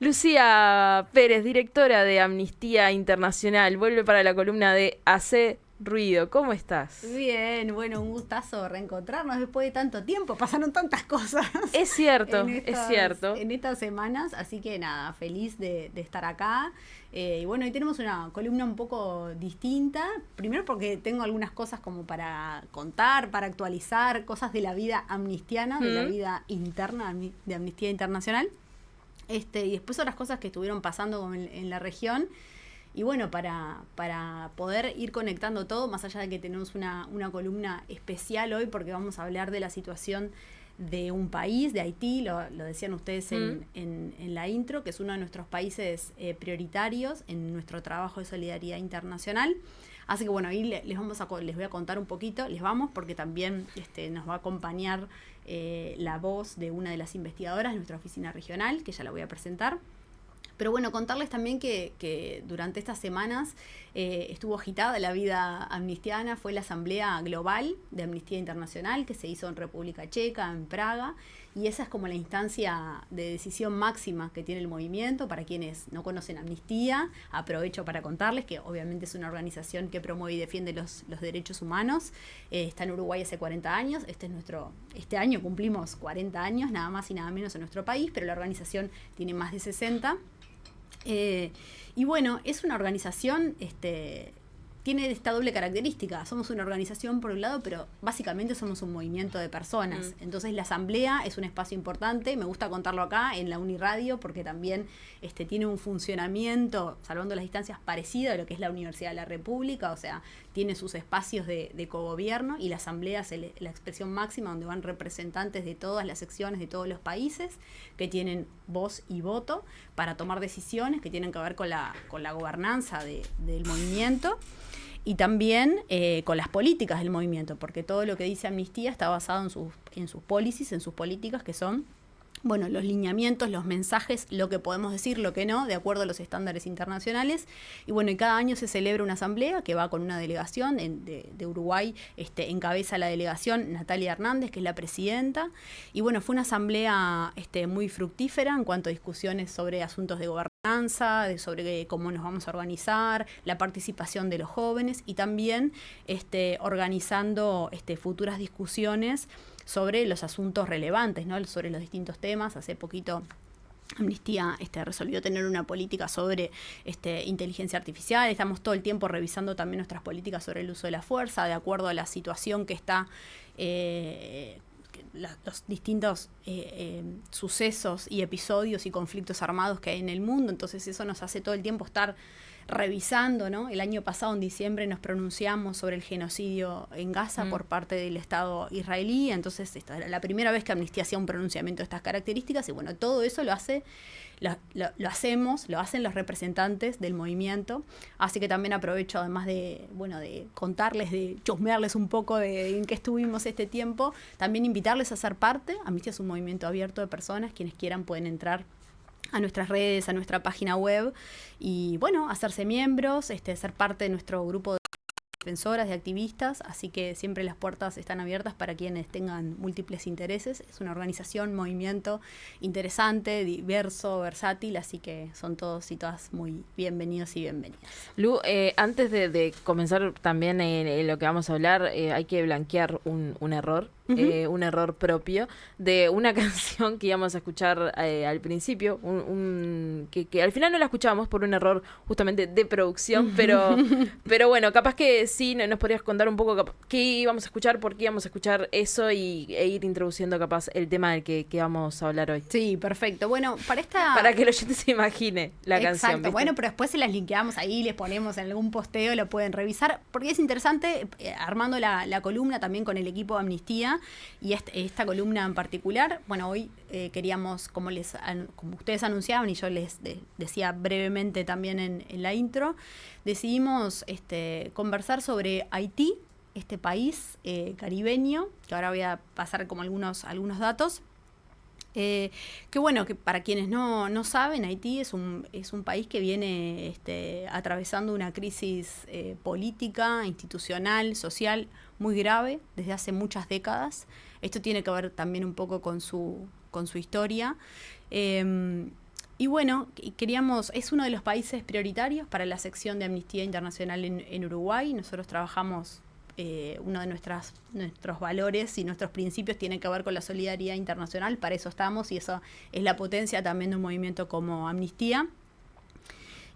Lucía Pérez, directora de Amnistía Internacional, vuelve para la columna de Hacé Ruido. ¿Cómo estás? Bien, bueno, un gustazo reencontrarnos después de tanto tiempo. Pasaron tantas cosas Es cierto, en es estas, cierto. en estas semanas, así que nada, feliz de estar acá. Y bueno, hoy tenemos una columna un poco distinta. Primero porque tengo algunas cosas como para contar, para actualizar, cosas de la vida amnistiana, de la vida interna de Amnistía Internacional. Y después otras cosas que estuvieron pasando como en la región. Y bueno, para poder ir conectando todo, más allá de que tenemos una columna especial hoy, porque vamos a hablar de la situación de un país, de Haití, lo decían ustedes en la intro, que es uno de nuestros países prioritarios en nuestro trabajo de solidaridad internacional. Así que bueno, ahí les voy a contar un poquito, porque también nos va a acompañar la voz de una de las investigadoras de nuestra oficina regional, que ya la voy a presentar. Pero bueno, contarles también que durante estas semanas estuvo agitada la vida amnistiana. Fue la Asamblea Global de Amnistía Internacional que se hizo en República Checa, en Praga, y esa es como la instancia de decisión máxima que tiene el movimiento. Para quienes no conocen Amnistía, aprovecho para contarles que obviamente es una organización que promueve y defiende los derechos humanos. Está en Uruguay hace 40 años. Este año cumplimos 40 años, nada más y nada menos en nuestro país, pero la organización tiene más de 60. Y bueno, es una organización, tiene esta doble característica. Somos una organización por un lado, pero básicamente somos un movimiento de personas. Entonces la asamblea es un espacio importante. Me gusta contarlo acá en la Uniradio porque también tiene un funcionamiento, salvando las distancias, parecido a lo que es la Universidad de la República. O sea, tiene sus espacios de cogobierno, y la asamblea es la expresión máxima donde van representantes de todas las secciones de todos los países que tienen voz y voto para tomar decisiones que tienen que ver con la gobernanza del movimiento. Y también con las políticas del movimiento, porque todo lo que dice Amnistía está basado en sus policies, en sus políticas, que son, bueno, los lineamientos, los mensajes, lo que podemos decir, lo que no, de acuerdo a los estándares internacionales. Y bueno, y cada año se celebra una asamblea que va con una delegación de Uruguay. Encabeza la delegación Natalia Hernández, que es la presidenta. Y bueno, fue una asamblea muy fructífera en cuanto a discusiones sobre asuntos de gobernanza, sobre cómo nos vamos a organizar, la participación de los jóvenes, y también organizando futuras discusiones sobre los asuntos relevantes, ¿no? Sobre los distintos temas. Hace poquito Amnistía resolvió tener una política sobre inteligencia artificial. Estamos todo el tiempo revisando también nuestras políticas sobre el uso de la fuerza, de acuerdo a la situación que está, los distintos sucesos y episodios y conflictos armados que hay en el mundo. Entonces eso nos hace todo el tiempo estar revisando, ¿no? El año pasado, en diciembre, nos pronunciamos sobre el genocidio en Gaza por parte del Estado israelí. Entonces esta era la primera vez que Amnistía hacía un pronunciamiento de estas características. Y bueno, todo eso lo hacen los representantes del movimiento. Así que también aprovecho, además de contarles, de chusmearles un poco de en qué estuvimos este tiempo, también invitarles a ser parte. Amnistía es un movimiento abierto de personas. Quienes quieran pueden entrar a nuestras redes, a nuestra página web, y bueno, hacerse miembros, ser parte de nuestro grupo de defensoras, de activistas. Así que siempre las puertas están abiertas para quienes tengan múltiples intereses. Es una organización, movimiento interesante, diverso, versátil, así que son todos y todas muy bienvenidos y bienvenidas. Lu, antes de comenzar también en lo que vamos a hablar, hay que blanquear un error. Un error propio de una canción que íbamos a escuchar al principio, que al final no la escuchábamos por un error justamente de producción, pero bueno, capaz que sí nos podrías contar un poco qué íbamos a escuchar, por qué íbamos a escuchar eso, e ir introduciendo capaz el tema del que vamos a hablar hoy. Sí, perfecto. Bueno, para que el oyente se imagine la canción. Exacto, bueno, pero después se las linkeamos ahí, les ponemos en algún posteo, lo pueden revisar, porque es interesante, armando la columna también con el equipo de Amnistía, y esta columna en particular. Bueno, hoy queríamos, como ustedes anunciaban y yo les decía brevemente también en la intro, decidimos conversar sobre Haití, este país caribeño, que ahora voy a pasar como algunos datos. Que bueno, que para quienes no saben, Haití es un país que viene atravesando una crisis política, institucional, social muy grave desde hace muchas décadas. Esto tiene que ver también un poco con su historia. Y bueno, es uno de los países prioritarios para la sección de Amnistía Internacional en Uruguay. Nosotros trabajamos, uno de nuestros valores y nuestros principios tiene que ver con la solidaridad internacional, para eso estamos, y eso es la potencia también de un movimiento como Amnistía.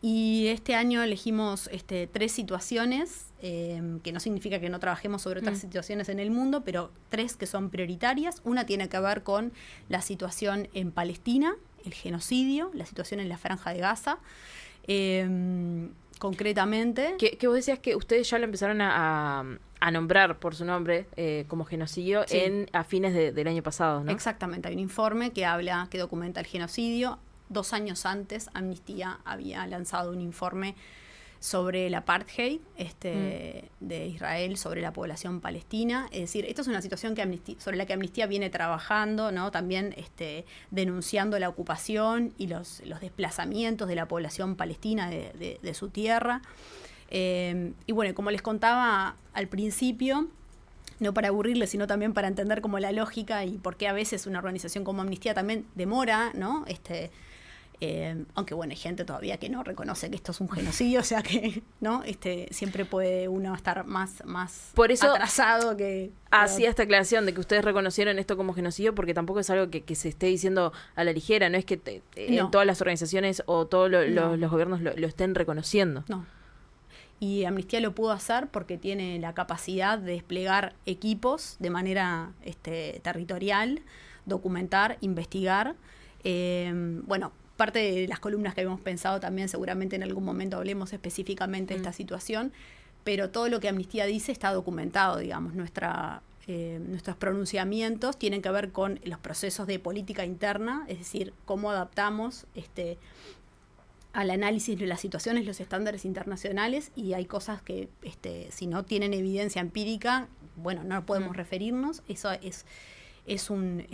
Y este año elegimos 3 situaciones, que no significa que no trabajemos sobre otras situaciones en el mundo, pero 3 que son prioritarias. Una tiene que ver con la situación en Palestina, el genocidio, la situación en la Franja de Gaza. Concretamente... Que vos decías que ustedes ya lo empezaron a nombrar por su nombre como genocidio, sí, a fines del año pasado, ¿no? Exactamente, hay un informe que documenta el genocidio. 2 años antes, Amnistía había lanzado un informe sobre el apartheid de Israel sobre la población palestina. Es decir, esto es una situación sobre la que Amnistía viene trabajando, ¿no? También denunciando la ocupación y los desplazamientos de la población palestina de su tierra. Y bueno, como les contaba al principio, no para aburrirles, sino también para entender como la lógica y por qué a veces una organización como Amnistía también demora, ¿no? Aunque bueno, hay gente todavía que no reconoce que esto es un genocidio, o sea que no siempre puede uno estar más por eso atrasado que... Hacía esta aclaración de que ustedes reconocieron esto como genocidio, porque tampoco es algo que se esté diciendo a la ligera, no es que en todas las organizaciones o todos los gobiernos lo estén reconociendo. No. Y Amnistía lo pudo hacer porque tiene la capacidad de desplegar equipos de manera territorial, documentar, investigar. Bueno, parte de las columnas que habíamos pensado también, seguramente en algún momento hablemos específicamente de esta situación, pero todo lo que Amnistía dice está documentado, digamos. Nuestros pronunciamientos tienen que ver con los procesos de política interna, es decir, cómo adaptamos al análisis de las situaciones, los estándares internacionales, y hay cosas que si no tienen evidencia empírica, bueno, no podemos referirnos. Eso es un...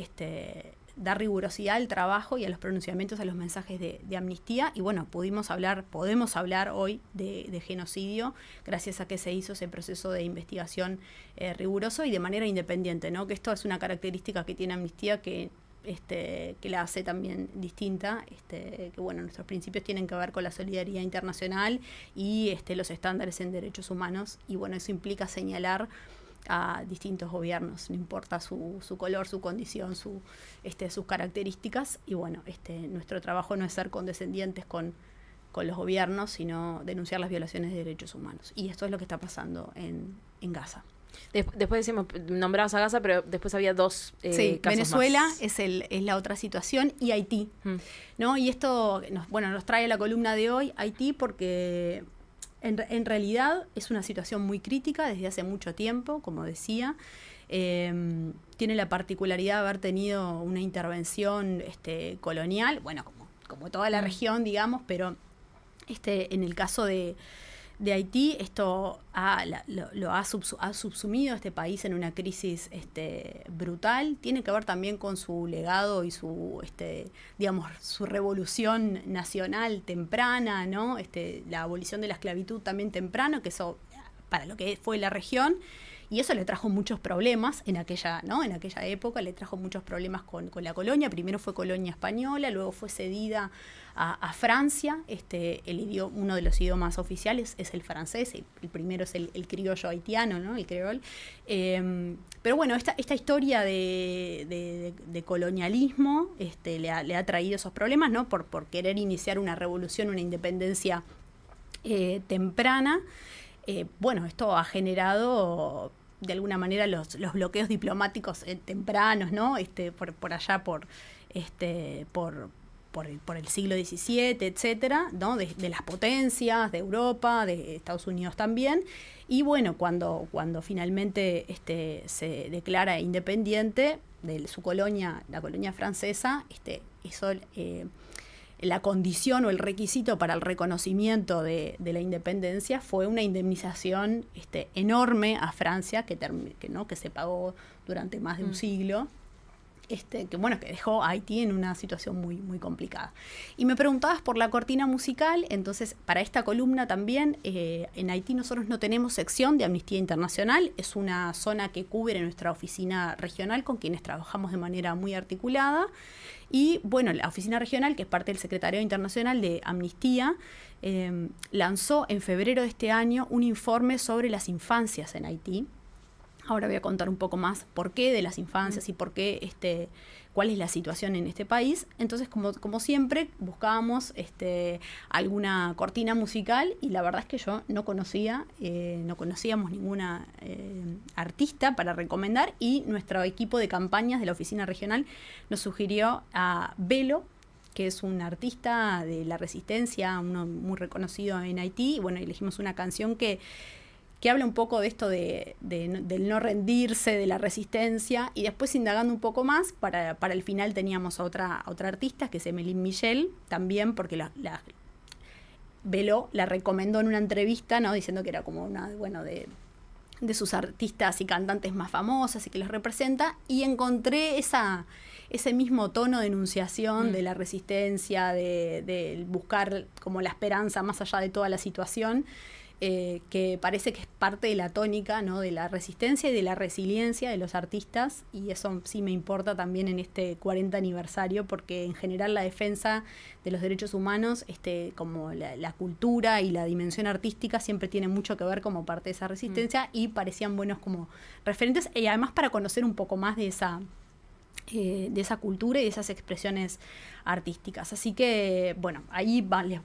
dar rigurosidad al trabajo y a los pronunciamientos, a los mensajes de Amnistía. Y bueno, podemos hablar hoy de genocidio gracias a que se hizo ese proceso de investigación riguroso y de manera independiente, ¿no? Que esto es una característica que tiene Amnistía que la hace también distinta, que bueno, nuestros principios tienen que ver con la solidaridad internacional y los estándares en derechos humanos, y bueno, eso implica señalar a distintos gobiernos, no importa su color, su condición, sus características. Y bueno, nuestro trabajo no es ser condescendientes con los gobiernos, sino denunciar las violaciones de derechos humanos. Y esto es lo que está pasando en Gaza. Después decimos, nombramos a Gaza, pero después había 2 casos Venezuela más. es la otra situación, y Haití, ¿no? Y esto nos trae a la columna de hoy Haití porque... En realidad es una situación muy crítica desde hace mucho tiempo, como decía. Tiene la particularidad de haber tenido una intervención colonial, bueno, como toda la región, digamos, pero en el caso de Haití, esto lo ha subsumido a este país en una crisis brutal. Tiene que ver también con su legado y su revolución nacional temprana, ¿no? La abolición de la esclavitud también temprano, que eso para lo que fue la región. Y eso le trajo muchos problemas en aquella época, le trajo muchos problemas con la colonia. Primero fue colonia española, luego fue cedida a Francia. Uno de los idiomas oficiales es el francés, el primero es el criollo haitiano, ¿no? El creol. Pero bueno, esta historia de colonialismo le ha traído esos problemas, ¿no? Por querer iniciar una revolución, una independencia temprana. Bueno, esto ha generado de alguna manera los bloqueos diplomáticos tempranos, ¿no? Por allá por el siglo XVII, etcétera, ¿no? De las potencias, de Europa, de Estados Unidos también. Y bueno, cuando finalmente se declara independiente de su colonia, la colonia francesa, eso... la condición o el requisito para el reconocimiento de la independencia fue una indemnización enorme a Francia que se pagó durante más de un siglo. que bueno, que dejó a Haití en una situación muy, muy complicada. Y me preguntabas por la cortina musical, entonces para esta columna también, en Haití nosotros no tenemos sección de Amnistía Internacional, es una zona que cubre nuestra oficina regional con quienes trabajamos de manera muy articulada. Y bueno, la oficina regional, que es parte del Secretariado Internacional de Amnistía, lanzó en febrero de este año un informe sobre las infancias en Haití. Ahora voy a contar un poco más por qué de las infancias y por qué, cuál es la situación en este país. Entonces, como siempre, buscábamos alguna cortina musical y la verdad es que yo no conocíamos ninguna artista para recomendar y nuestro equipo de campañas de la oficina regional nos sugirió a Velo, que es un artista de la resistencia, uno muy reconocido en Haití. Y bueno, elegimos una canción que habla un poco de esto del no rendirse, de la resistencia, y después indagando un poco más, para el final teníamos a otra artista, que es Emeline Michel, también porque Velo la recomendó en una entrevista, ¿no? Diciendo que era como una, bueno, de sus artistas y cantantes más famosas y que los representa, y encontré ese mismo tono de enunciación de la resistencia, de buscar como la esperanza más allá de toda la situación, que parece que es parte de la tónica, ¿no? De la resistencia y de la resiliencia de los artistas, y eso sí me importa también en este 40 aniversario, porque en general la defensa de los derechos humanos, como la cultura y la dimensión artística siempre tiene mucho que ver como parte de esa resistencia, y parecían buenos como referentes, y además para conocer un poco más de esa cultura y de esas expresiones artísticas. Así que, bueno,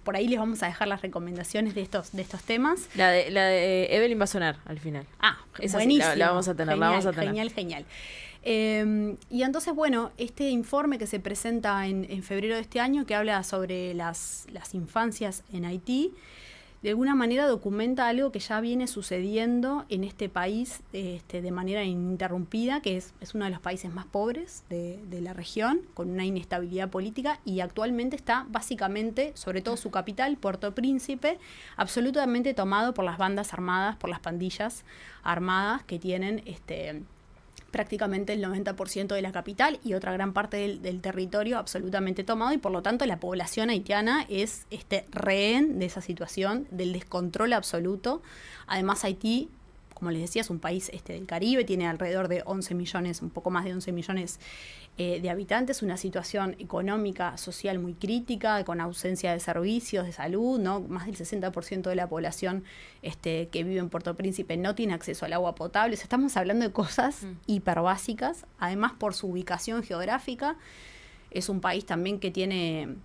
por ahí les vamos a dejar las recomendaciones de estos temas. La de Evelyn va a sonar al final. Esa buenísimo. Sí, la vamos a tener, Genial. Y entonces, bueno, este informe que se presenta en febrero de este año, que habla sobre las infancias en Haití, de alguna manera documenta algo que ya viene sucediendo en este país de manera ininterrumpida, que es uno de los países más pobres de la región, con una inestabilidad política, y actualmente está básicamente, sobre todo su capital, Puerto Príncipe, absolutamente tomado por las bandas armadas, por las pandillas armadas que tienen prácticamente el 90% de la capital y otra gran parte del territorio absolutamente tomado, y por lo tanto la población haitiana es rehén de esa situación, del descontrol absoluto. Además, Haití, como les decía, es un país del Caribe, tiene alrededor de 11 millones, un poco más de 11 millones de habitantes, una situación económica, social muy crítica, con ausencia de servicios de salud, ¿no? Más del 60% de la población que vive en Puerto Príncipe no tiene acceso al agua potable. O sea, estamos hablando de cosas hiperbásicas. Además, por su ubicación geográfica, es un país también que tiene,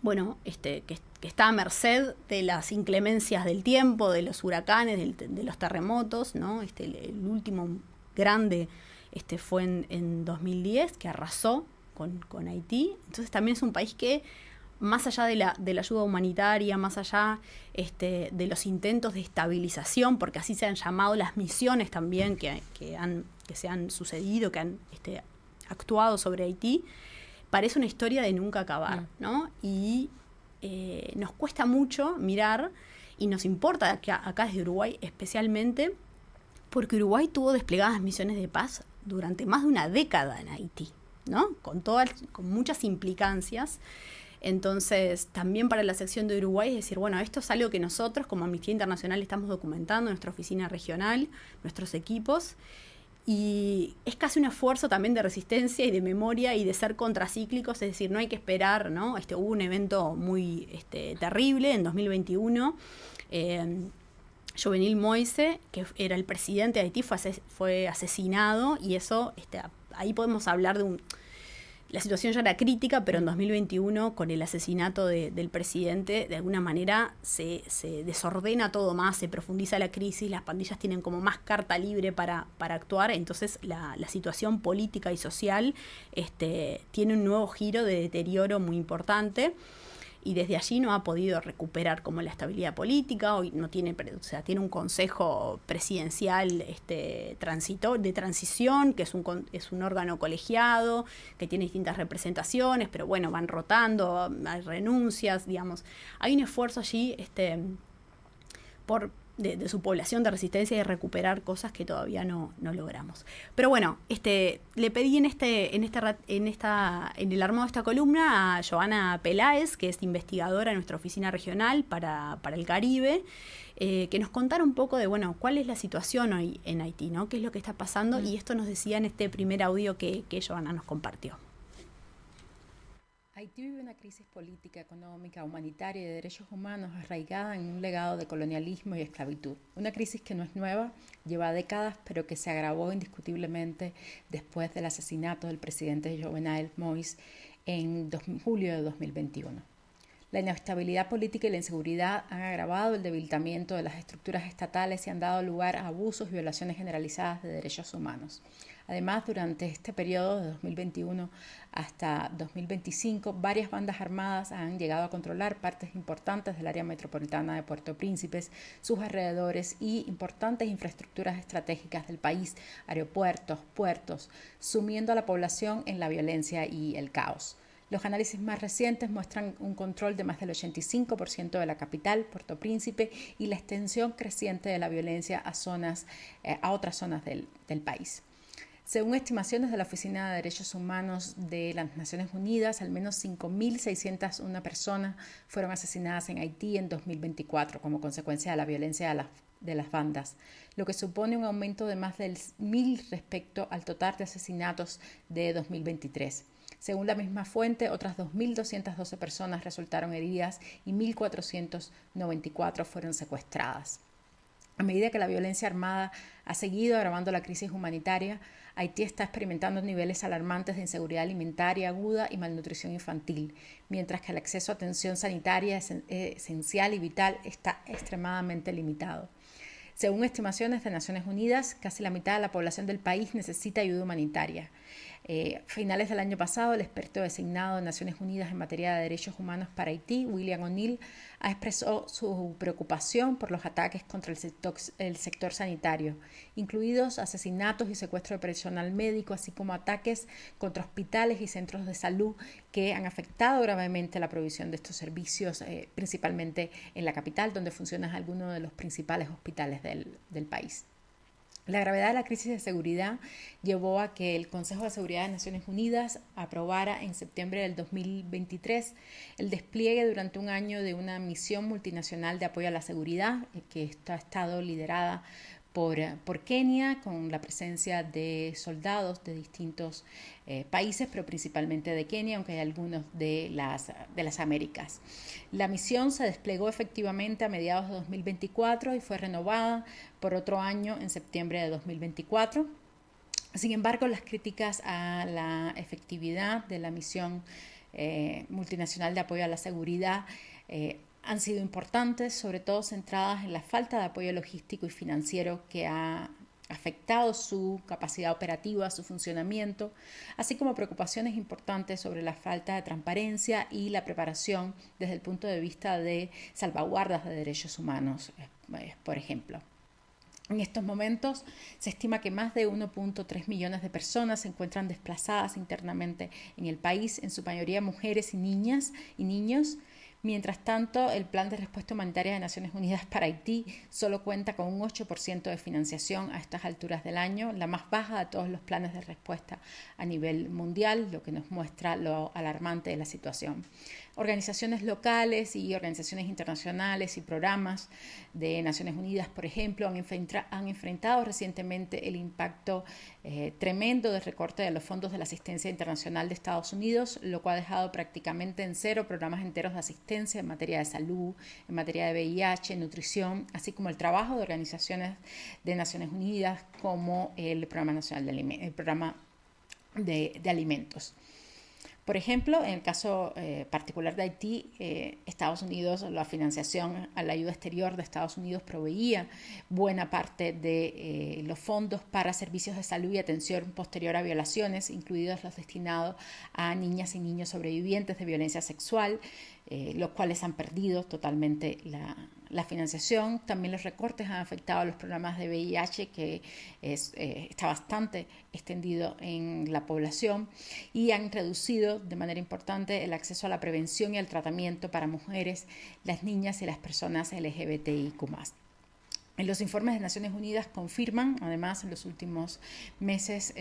bueno, que está a merced de las inclemencias del tiempo, de los huracanes, de los terremotos, ¿no? El último grande fue en 2010, que arrasó con Haití. Entonces también es un país que, más allá de la ayuda humanitaria, más allá de los intentos de estabilización, porque así se han llamado las misiones también que se han sucedido, que han actuado sobre Haití, parece una historia de nunca acabar, ¿no? Y nos cuesta mucho mirar, y nos importa acá desde Uruguay especialmente, porque Uruguay tuvo desplegadas misiones de paz durante más de una década en Haití, ¿no? Con muchas implicancias. Entonces, también para la sección de Uruguay es decir, bueno, esto es algo que nosotros como Amnistía Internacional estamos documentando en nuestra oficina regional, nuestros equipos, y es casi un esfuerzo también de resistencia y de memoria y de ser contracíclicos, es decir, no hay que esperar, ¿no? Hubo un evento muy terrible en 2021, Jovenel Moïse, que era el presidente de Haití, fue asesinado, y eso, ahí podemos hablar la situación ya era crítica, pero en 2021, con el asesinato del presidente, de alguna manera se desordena todo más, se profundiza la crisis, las pandillas tienen como más carta libre para actuar, entonces la situación política y social tiene un nuevo giro de deterioro muy importante. Y desde allí no ha podido recuperar como la estabilidad política. Hoy no tiene, tiene un consejo presidencial de transición, que es un órgano colegiado, que tiene distintas representaciones, pero bueno, van rotando, hay renuncias, digamos. Hay un esfuerzo allí por de su población de resistencia y recuperar cosas que todavía no logramos. Pero bueno, le pedí en el armado de esta columna a Joana Peláez, que es investigadora en nuestra oficina regional para el Caribe, que nos contara un poco de, bueno, cuál es la situación hoy en Haití, ¿no? ¿Qué es lo que está pasando? Y esto nos decía en este primer audio que Joana nos compartió. Haití vive una crisis política, económica, humanitaria y de derechos humanos arraigada en un legado de colonialismo y esclavitud. Una crisis que no es nueva, lleva décadas, pero que se agravó indiscutiblemente después del asesinato del presidente Jovenel Moïse en julio de 2021. La inestabilidad política y la inseguridad han agravado el debilitamiento de las estructuras estatales y han dado lugar a abusos y violaciones generalizadas de derechos humanos. Además, durante este periodo de 2021 hasta 2025, varias bandas armadas han llegado a controlar partes importantes del área metropolitana de Puerto Príncipe, sus alrededores y importantes infraestructuras estratégicas del país, aeropuertos, puertos, sumiendo a la población en la violencia y el caos. Los análisis más recientes muestran un control de más del 85% de la capital, Puerto Príncipe, y la extensión creciente de la violencia a otras zonas del país. Según estimaciones de la Oficina de Derechos Humanos de las Naciones Unidas, al menos 5.601 personas fueron asesinadas en Haití en 2024 como consecuencia de la violencia de las bandas, lo que supone un aumento de más de 1.000 respecto al total de asesinatos de 2023. Según la misma fuente, otras 2.212 personas resultaron heridas y 1.494 fueron secuestradas. A medida que la violencia armada ha seguido agravando la crisis humanitaria, Haití está experimentando niveles alarmantes de inseguridad alimentaria aguda y malnutrición infantil, mientras que el acceso a atención sanitaria esencial y vital está extremadamente limitado. Según estimaciones de Naciones Unidas, casi la mitad de la población del país necesita ayuda humanitaria. A finales del año pasado, el experto designado de Naciones Unidas en materia de derechos humanos para Haití, William O'Neill, ha expresado su preocupación por los ataques contra el sector sanitario, incluidos asesinatos y secuestro de personal médico, así como ataques contra hospitales y centros de salud que han afectado gravemente la provisión de estos servicios, principalmente en la capital, donde funcionan algunos de los principales hospitales del país. La gravedad de la crisis de seguridad llevó a que el Consejo de Seguridad de Naciones Unidas aprobara en septiembre del 2023 el despliegue durante un año de una misión multinacional de apoyo a la seguridad que ha estado liderada por Kenia, con la presencia de soldados de distintos países, pero principalmente de Kenia, aunque hay algunos de las Américas. La misión se desplegó efectivamente a mediados de 2024 y fue renovada por otro año en septiembre de 2024. Sin embargo, las críticas a la efectividad de la misión multinacional de apoyo a la seguridad han sido importantes, sobre todo centradas en la falta de apoyo logístico y financiero que ha afectado su capacidad operativa, su funcionamiento, así como preocupaciones importantes sobre la falta de transparencia y la preparación desde el punto de vista de salvaguardas de derechos humanos, por ejemplo. En estos momentos se estima que más de 1.3 millones de personas se encuentran desplazadas internamente en el país, en su mayoría mujeres y niñas y niños. Mientras tanto, el Plan de Respuesta Humanitaria de Naciones Unidas para Haití solo cuenta con un 8% de financiación a estas alturas del año, la más baja de todos los planes de respuesta a nivel mundial, lo que nos muestra lo alarmante de la situación. Organizaciones locales y organizaciones internacionales y programas de Naciones Unidas, por ejemplo, han enfrentado recientemente el impacto tremendo del recorte de los fondos de la asistencia internacional de Estados Unidos, lo cual ha dejado prácticamente en cero programas enteros de asistencia en materia de salud, en materia de VIH, nutrición, así como el trabajo de organizaciones de Naciones Unidas como el Programa Nacional de Alimentos. Por ejemplo, en el caso particular de Haití, Estados Unidos, la financiación a la ayuda exterior de Estados Unidos proveía buena parte de los fondos para servicios de salud y atención posterior a violaciones, incluidos los destinados a niñas y niños sobrevivientes de violencia sexual, los cuales han perdido totalmente la financiación. También los recortes han afectado a los programas de VIH, que está bastante extendido en la población, y han reducido de manera importante el acceso a la prevención y al tratamiento para mujeres, las niñas y las personas LGBTIQ+. En los informes de Naciones Unidas confirman, además, en los últimos meses,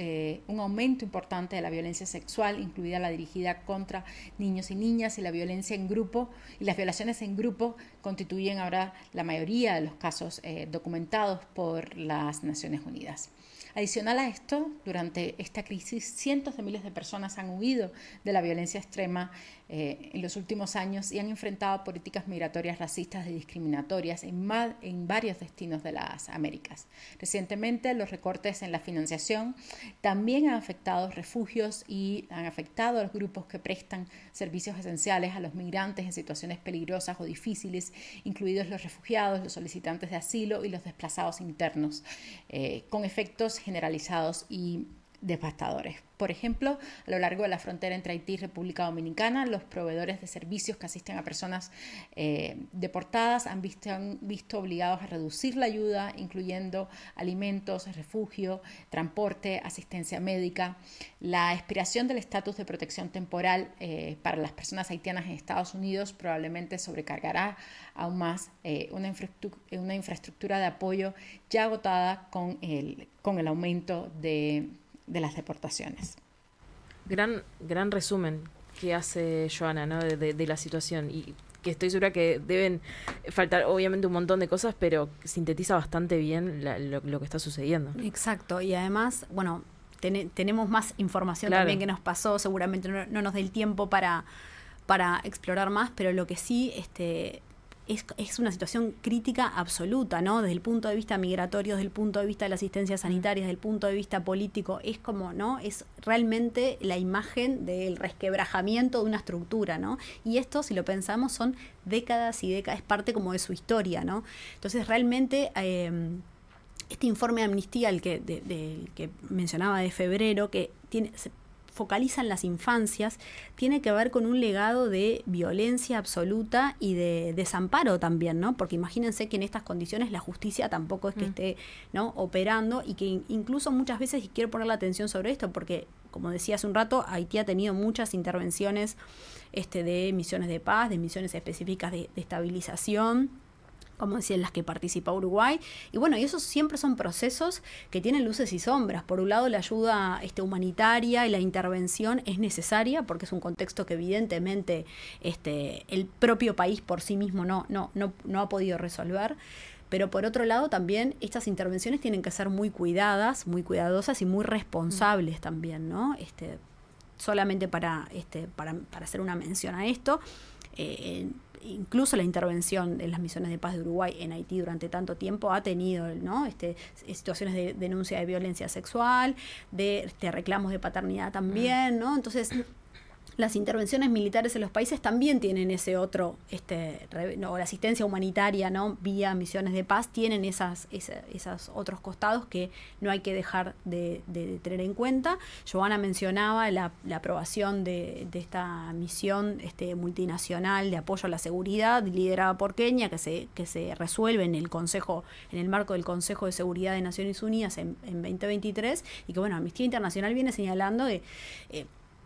un aumento importante de la violencia sexual, incluida la dirigida contra niños y niñas, y la violencia en grupo, y las violaciones en grupo constituyen ahora la mayoría de los casos documentados por las Naciones Unidas. Adicional a esto, durante esta crisis, cientos de miles de personas han huido de la violencia extrema en los últimos años y han enfrentado políticas migratorias racistas y discriminatorias en varios destinos de las Américas. Recientemente, los recortes en la financiación también han afectado refugios y han afectado a los grupos que prestan servicios esenciales a los migrantes en situaciones peligrosas o difíciles, incluidos los refugiados, los solicitantes de asilo y los desplazados internos, con efectos generalizados y devastadores. Por ejemplo, a lo largo de la frontera entre Haití y República Dominicana, los proveedores de servicios que asisten a personas deportadas han visto obligados a reducir la ayuda, incluyendo alimentos, refugio, transporte, asistencia médica. La expiración del estatus de protección temporal para las personas haitianas en Estados Unidos probablemente sobrecargará aún más una infraestructura de apoyo ya agotada con el aumento de las deportaciones. Gran resumen que hace Joana, ¿no? de la situación, y que estoy segura que deben faltar obviamente un montón de cosas, pero sintetiza bastante bien lo que está sucediendo. Exacto, y además, bueno, tenemos más información también que nos pasó, seguramente no nos dé el tiempo para explorar más, pero lo que sí es una situación crítica absoluta, ¿no? Desde el punto de vista migratorio, desde el punto de vista de la asistencia sanitaria, desde el punto de vista político, es como, ¿no? Es realmente la imagen del resquebrajamiento de una estructura, ¿no? Y esto, si lo pensamos, son décadas y décadas, es parte como de su historia, ¿no? Entonces, realmente, este informe de Amnistía, el que mencionaba de febrero, que focaliza en las infancias, tiene que ver con un legado de violencia absoluta y de desamparo también, ¿no? Porque imagínense que en estas condiciones la justicia tampoco es que esté, ¿no?, operando, y que incluso muchas veces, y quiero poner la atención sobre esto, porque como decía hace un rato, Haití ha tenido muchas intervenciones de misiones de paz, de misiones específicas de estabilización, como decía, en las que participa Uruguay. Y bueno, y esos siempre son procesos que tienen luces y sombras. Por un lado, la ayuda humanitaria y la intervención es necesaria, porque es un contexto que evidentemente el propio país por sí mismo no ha podido resolver. Pero por otro lado, también estas intervenciones tienen que ser muy cuidadas, muy cuidadosas y muy responsables también, ¿no? Solamente para hacer una mención a esto, incluso la intervención en las misiones de paz de Uruguay en Haití durante tanto tiempo ha tenido, ¿no?, situaciones de denuncia de violencia sexual, de reclamos de paternidad también, ¿no? Entonces, las intervenciones militares en los países también tienen ese otro, la asistencia humanitaria, ¿no?, vía misiones de paz, tienen esos otros costados que no hay que dejar de tener en cuenta. Joana mencionaba la aprobación de esta misión multinacional de apoyo a la seguridad, liderada por Kenia, que se resuelve en el marco del Consejo de Seguridad de Naciones Unidas en 2023, y que, bueno, Amnistía Internacional viene señalando de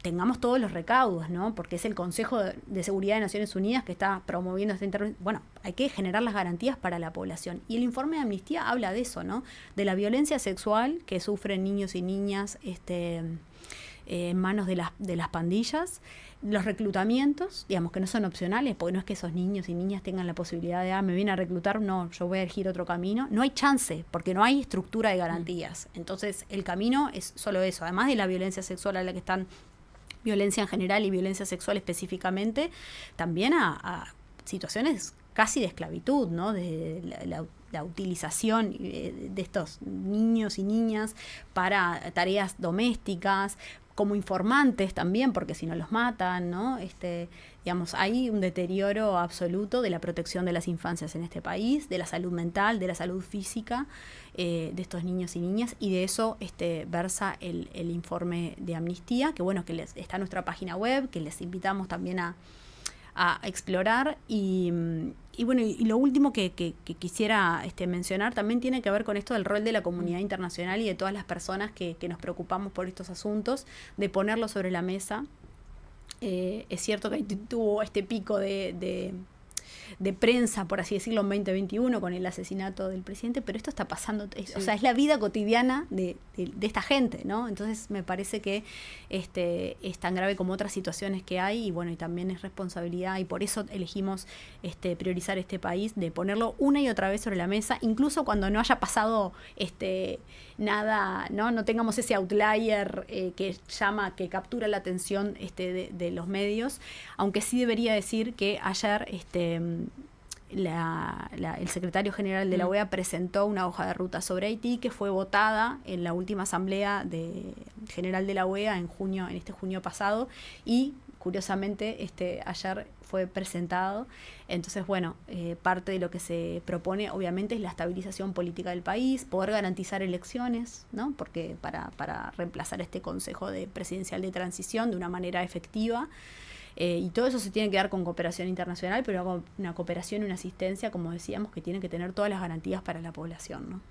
tengamos todos los recaudos, ¿no? Porque es el Consejo de Seguridad de Naciones Unidas que está promoviendo esta intervención. Bueno, hay que generar las garantías para la población. Y el informe de Amnistía habla de eso, ¿no? De la violencia sexual que sufren niños y niñas en manos de las pandillas, los reclutamientos, digamos, que no son opcionales, porque no es que esos niños y niñas tengan la posibilidad de, me vienen a reclutar, no, yo voy a elegir otro camino. No hay chance, porque no hay estructura de garantías. Entonces, el camino es solo eso. Además de la violencia sexual a la que están, violencia en general y violencia sexual específicamente, también a situaciones casi de esclavitud, ¿no? De la utilización de estos niños y niñas para tareas domésticas, como informantes también, porque si no los matan, ¿no? Digamos, hay un deterioro absoluto de la protección de las infancias en este país, de la salud mental, de la salud física de estos niños y niñas, y de eso versa el informe de Amnistía, que bueno, que está en nuestra página web, que les invitamos también a explorar. Y bueno, y lo último que quisiera mencionar también tiene que ver con esto del rol de la comunidad internacional y de todas las personas que nos preocupamos por estos asuntos, de ponerlo sobre la mesa. Es cierto que tuvo este pico de de prensa, por así decirlo, en 2021 con el asesinato del presidente, pero esto está pasando, o sea, es la vida cotidiana de esta gente, ¿no? Entonces me parece que es tan grave como otras situaciones que hay, y bueno, y también es responsabilidad, y por eso elegimos priorizar este país, de ponerlo una y otra vez sobre la mesa, incluso cuando no haya pasado nada, no tengamos ese outlier que captura la atención de los medios, aunque sí debería decir que ayer el secretario general de la OEA presentó una hoja de ruta sobre Haití que fue votada en la última asamblea general de la OEA en este junio pasado, y curiosamente ayer fue presentado. Entonces, bueno, parte de lo que se propone obviamente es la estabilización política del país, poder garantizar elecciones, ¿no? Porque para reemplazar este Consejo Presidencial de Transición de una manera efectiva. Y todo eso se tiene que dar con cooperación internacional, pero con una cooperación y una asistencia, como decíamos, que tiene que tener todas las garantías para la población, ¿no?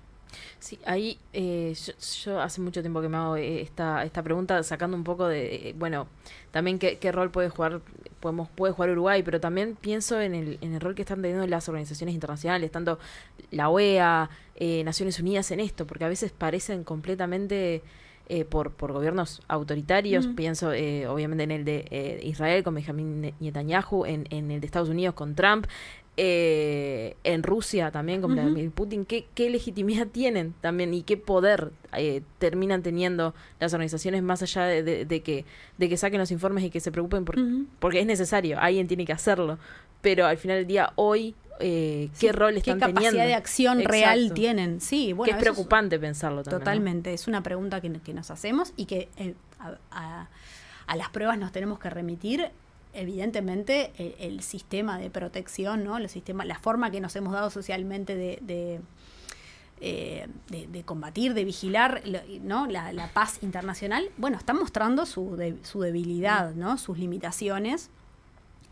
Sí, ahí yo hace mucho tiempo que me hago esta pregunta, sacando un poco de, bueno, también qué rol puede jugar Uruguay, pero también pienso en el rol que están teniendo las organizaciones internacionales, tanto la OEA, Naciones Unidas, en esto, porque a veces parecen completamente... por gobiernos autoritarios, pienso obviamente en el de Israel con Benjamín Netanyahu, en el de Estados Unidos con Trump, en Rusia también con Vladimir Putin. ¿Qué legitimidad tienen también y qué poder terminan teniendo las organizaciones, más allá de que saquen los informes y que se preocupen porque es necesario, alguien tiene que hacerlo, pero al final del día hoy qué rol están teniendo, qué capacidad de acción real tienen. Sí, bueno, que es preocupante pensarlo también. Totalmente, ¿no? Es una pregunta que nos hacemos y que a las pruebas nos tenemos que remitir. Evidentemente el sistema de protección, ¿no? La forma que nos hemos dado socialmente de combatir, de vigilar, ¿no? la paz internacional, bueno, está mostrando su debilidad, ¿no? Sus limitaciones.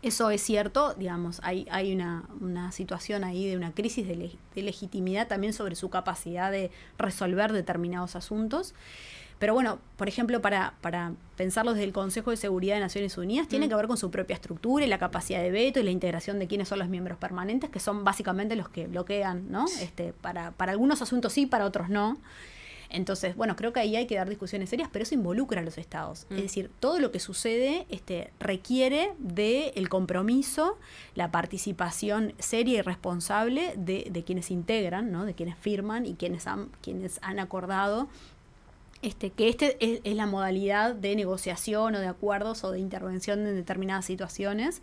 Eso es cierto, digamos, hay una situación ahí de una crisis de legitimidad también sobre su capacidad de resolver determinados asuntos. Pero bueno, por ejemplo, para pensarlo desde el Consejo de Seguridad de Naciones Unidas, tiene que ver con su propia estructura y la capacidad de veto y la integración de quiénes son los miembros permanentes, que son básicamente los que bloquean, ¿no? Para algunos asuntos sí, para otros no. Entonces, bueno, creo que ahí hay que dar discusiones serias, pero eso involucra a los estados. Es decir, todo lo que sucede requiere del compromiso, la participación seria y responsable de quienes integran, ¿no? De quienes firman y quienes han acordado que es la modalidad de negociación o de acuerdos o de intervención en determinadas situaciones,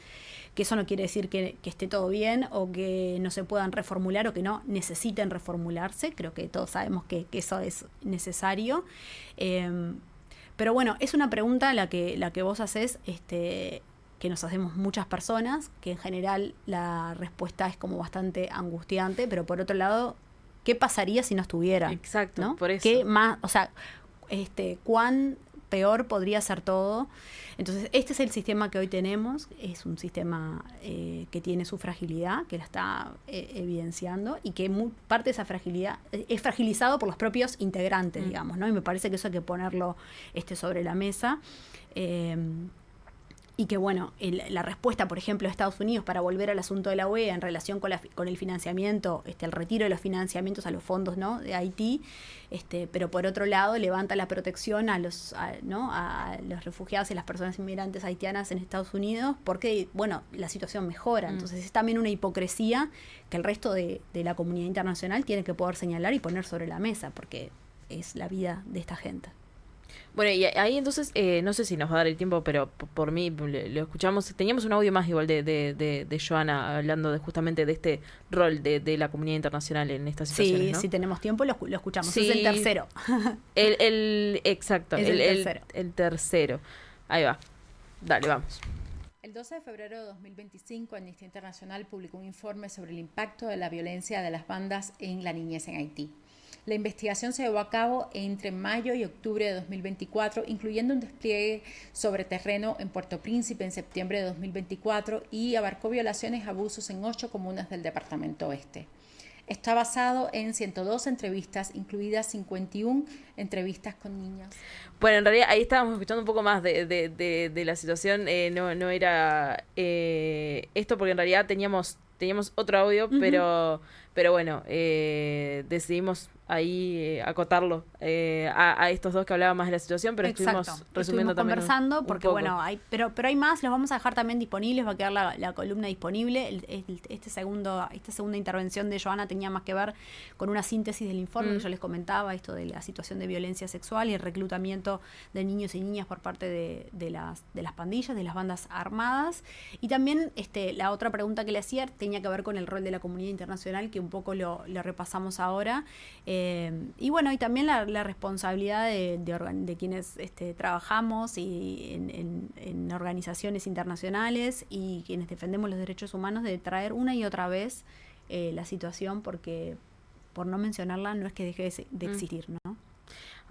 que eso no quiere decir que esté todo bien o que no se puedan reformular o que no necesiten reformularse. Creo que todos sabemos que eso es necesario. Pero bueno, es una pregunta la que vos haces, que nos hacemos muchas personas, que en general la respuesta es como bastante angustiante, pero por otro lado, ¿qué pasaría si no estuviera? Exacto, ¿no? por eso. ¿Qué más, o sea, cuán peor podría ser todo? Entonces, este es el sistema que hoy tenemos, es un sistema que tiene su fragilidad, que la está evidenciando, y que parte de esa fragilidad es fragilizado por los propios integrantes, digamos, ¿no? Y me parece que eso hay que ponerlo sobre la mesa. Y que, bueno, la respuesta, por ejemplo, de Estados Unidos para volver al asunto de la OEA en relación con el financiamiento, el retiro de los financiamientos a los fondos, ¿no? de Haití, pero por otro lado levanta la protección a los refugiados y las personas inmigrantes haitianas en Estados Unidos, porque, bueno, la situación mejora. Entonces es también una hipocresía que el resto de la comunidad internacional tiene que poder señalar y poner sobre la mesa, porque es la vida de esta gente. Bueno, y ahí entonces, no sé si nos va a dar el tiempo, pero por mí lo escuchamos. Teníamos un audio más igual de Joana hablando justamente de este rol de la comunidad internacional en estas situaciones, sí, ¿no? Si tenemos tiempo lo escuchamos. Sí. Es el tercero. Exacto, es el tercero. El tercero. Ahí va. Dale, vamos. El 12 de febrero de 2025, Amnistía Internacional publicó un informe sobre el impacto de la violencia de las bandas en la niñez en Haití. La investigación se llevó a cabo entre mayo y octubre de 2024, incluyendo un despliegue sobre terreno en Puerto Príncipe en septiembre de 2024 y abarcó violaciones y abusos en 8 comunas del Departamento Oeste. Está basado en 102 entrevistas, incluidas 51 entrevistas con niñas. Bueno, en realidad ahí estábamos escuchando un poco más de la situación. No era esto, porque en realidad teníamos teníamos otro audio, pero bueno, decidimos ahí acotarlo a estos dos que hablaban más de la situación, pero estuvimos resumiendo también conversando porque poco. bueno, pero hay más, los vamos a dejar también disponibles, va a quedar la columna disponible. Esta segunda intervención de Joana tenía más que ver con una síntesis del informe que yo les comentaba, esto de la situación de violencia sexual y el reclutamiento de niños y niñas por parte de las pandillas, de las bandas armadas. Y también la otra pregunta que le hacía tenía que ver con el rol de la comunidad internacional, que un poco lo repasamos ahora. Y bueno, y también la responsabilidad de quienes trabajamos y en organizaciones internacionales y quienes defendemos los derechos humanos, de traer una y otra vez la situación, porque por no mencionarla no es que deje de existir, ¿no?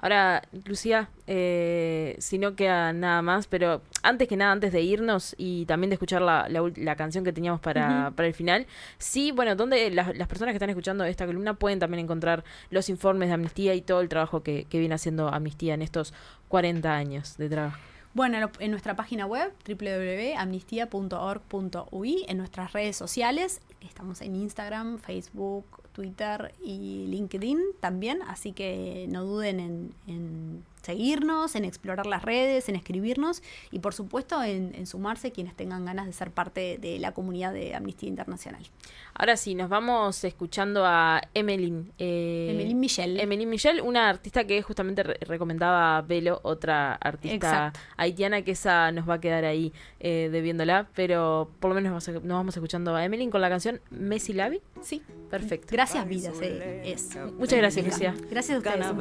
Ahora, Lucía, si no queda nada más, pero antes de irnos y también de escuchar la canción que teníamos para el final, sí, bueno, donde las personas que están escuchando esta columna pueden también encontrar los informes de Amnistía y todo el trabajo que viene haciendo Amnistía en estos 40 años de trabajo. Bueno, en nuestra página web www.amnistia.org.ui, en nuestras redes sociales, estamos en Instagram, Facebook, Twitter y LinkedIn también, así que no duden en seguirnos, en explorar las redes, en escribirnos y por supuesto en sumarse quienes tengan ganas de ser parte de la comunidad de Amnistía Internacional. Ahora sí, nos vamos escuchando a Emeline Michel, una artista que justamente recomendaba Velo, otra artista haitiana, que esa nos va a quedar ahí debiéndola, pero por lo menos nos vamos escuchando a Emeline con la canción Messi Lavi. Sí. Perfecto. Gracias, vidas. Muchas gracias, Lucía. Gracias a ustedes.